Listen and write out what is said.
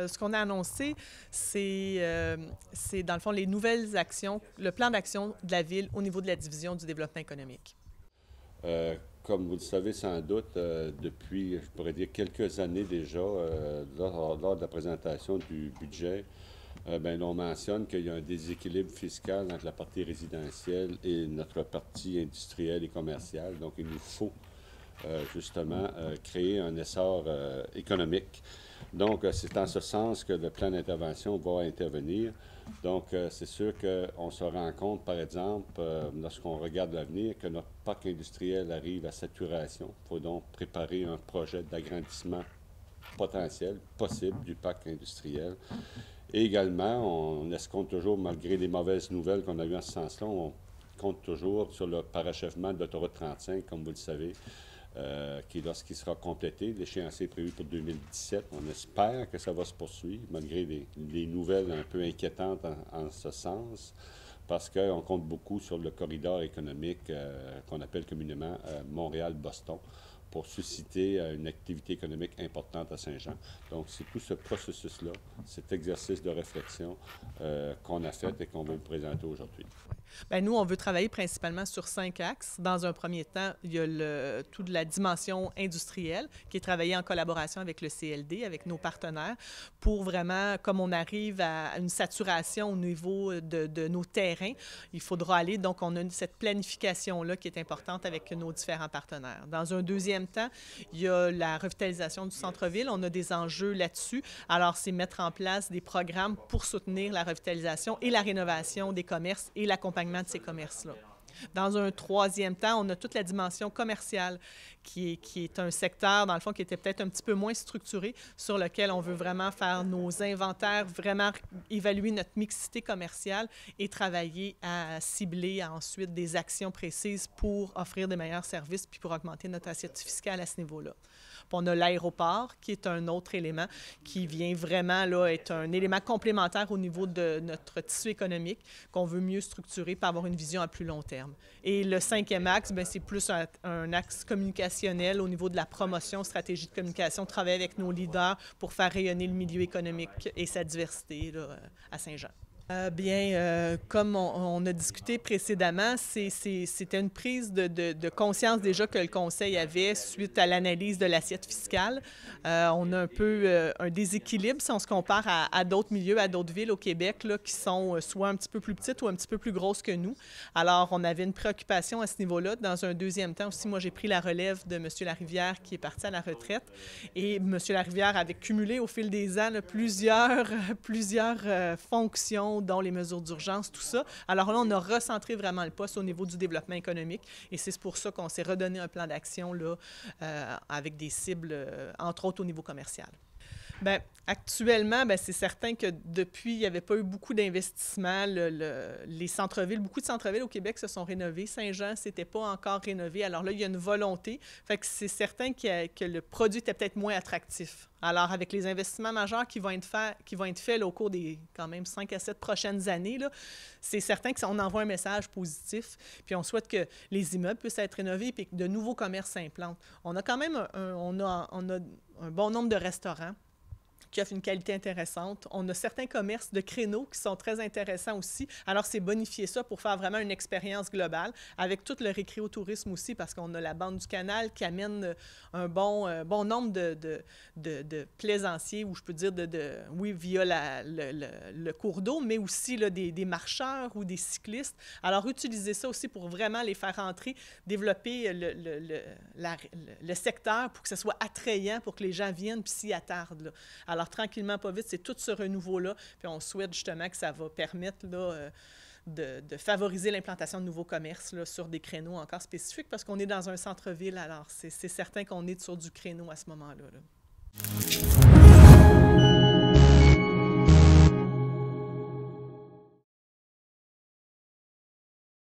Ce qu'on a annoncé, c'est dans le fond les nouvelles actions, le plan d'action de la Ville au niveau de la division du développement économique. Euh, Comme vous le savez sans doute, depuis, je pourrais dire, quelques années déjà, lors de la présentation du budget, ben, on mentionne qu'il y a un déséquilibre fiscal entre la partie résidentielle et notre partie industrielle et commerciale. Donc, il nous faut justement créer un essor économique. Donc, c'est en ce sens que le plan d'intervention va intervenir. Donc, c'est sûr qu'on se rend compte, par exemple, lorsqu'on regarde l'avenir, que notre parc industriel arrive à saturation. Il faut donc préparer un projet d'agrandissement potentiel, possible, du parc industriel. Et également, on escompte toujours, malgré les mauvaises nouvelles qu'on a eues en ce sens-là, on compte toujours sur le parachèvement de l'autoroute 35, comme vous le savez, qui, lorsqu'il sera complété, l'échéancier est prévu pour 2017. On espère que ça va se poursuivre, malgré les nouvelles un peu inquiétantes en ce sens, parce qu'on compte beaucoup sur le corridor économique qu'on appelle communément Montréal-Boston, pour susciter une activité économique importante à Saint-Jean. Donc, c'est tout ce processus-là, cet exercice de réflexion qu'on a fait et qu'on va vous présenter aujourd'hui. Bien, nous, on veut travailler principalement sur 5 axes. Dans un premier temps, il y a toute la dimension industrielle qui est travaillée en collaboration avec le CLD, avec nos partenaires, pour vraiment, comme on arrive à une saturation au niveau de nos terrains, il faudra aller, donc on a cette planification-là qui est importante avec nos différents partenaires. Dans un deuxième temps, il y a la revitalisation du centre-ville. On a des enjeux là-dessus. Alors, c'est mettre en place des programmes pour soutenir la revitalisation et la rénovation des commerces et l'accompagnement de ces commerces-là. Dans un troisième temps, on a toute la dimension commerciale qui est un secteur, dans le fond, qui était peut-être un petit peu moins structuré, sur lequel on veut vraiment faire nos inventaires, vraiment évaluer notre mixité commerciale et travailler à cibler ensuite des actions précises pour offrir des meilleurs services puis pour augmenter notre assiette fiscale à ce niveau-là. Puis on a l'aéroport, qui est un autre élément qui vient vraiment là, être un élément complémentaire au niveau de notre tissu économique qu'on veut mieux structurer pour avoir une vision à plus long terme. Et le cinquième axe, bien, c'est plus un axe communicationnel au niveau de la promotion, stratégie de communication, travailler avec nos leaders pour faire rayonner le milieu économique et sa diversité là, à Saint-Jean. Comme on a discuté précédemment, c'était une prise de conscience déjà que le Conseil avait suite à l'analyse de l'assiette fiscale. On a un peu un déséquilibre si on se compare à d'autres milieux, à d'autres villes au Québec là, qui sont soit un petit peu plus petites ou un petit peu plus grosses que nous. Alors, on avait une préoccupation à ce niveau-là. Dans un deuxième temps aussi, moi, j'ai pris la relève de M. Larivière qui est parti à la retraite. Et M. Larivière avait cumulé au fil des ans là, plusieurs fonctions dont les mesures d'urgence, tout ça. Alors là, on a recentré vraiment le poste au niveau du développement économique et c'est pour ça qu'on s'est redonné un plan d'action là, avec des cibles, entre autres au niveau commercial. Bien, actuellement, bien, c'est certain que depuis, il n'y avait pas eu beaucoup d'investissements. Les centres-villes, beaucoup de centres-villes au Québec se sont rénovés. Saint-Jean, c'était pas encore rénové. Alors là, il y a une volonté. Fait que c'est certain que le produit était peut-être moins attractif. Alors, avec les investissements majeurs qui vont être faits là, au cours des quand même 5 à 7 prochaines années, c'est certain qu'on envoie un message positif. Puis on souhaite que les immeubles puissent être rénovés et que de nouveaux commerces s'implantent. On a quand même on a un bon nombre de restaurants qui offre une qualité intéressante. On a certains commerces de créneaux qui sont très intéressants aussi. Alors, c'est bonifier ça pour faire vraiment une expérience globale avec tout le récréotourisme aussi, parce qu'on a la bande du canal qui amène un bon nombre de plaisanciers, ou je peux dire, oui, via le cours d'eau, mais aussi là, des marcheurs ou des cyclistes. Alors, utiliser ça aussi pour vraiment les faire entrer, développer le secteur pour que ce soit attrayant, pour que les gens viennent puis s'y attardent, là. Alors, tranquillement, pas vite, c'est tout ce renouveau-là. Puis on souhaite justement que ça va permettre là, de favoriser l'implantation de nouveaux commerces là, sur des créneaux encore spécifiques parce qu'on est dans un centre-ville. Alors, c'est certain qu'on est sur du créneau à ce moment-là, là.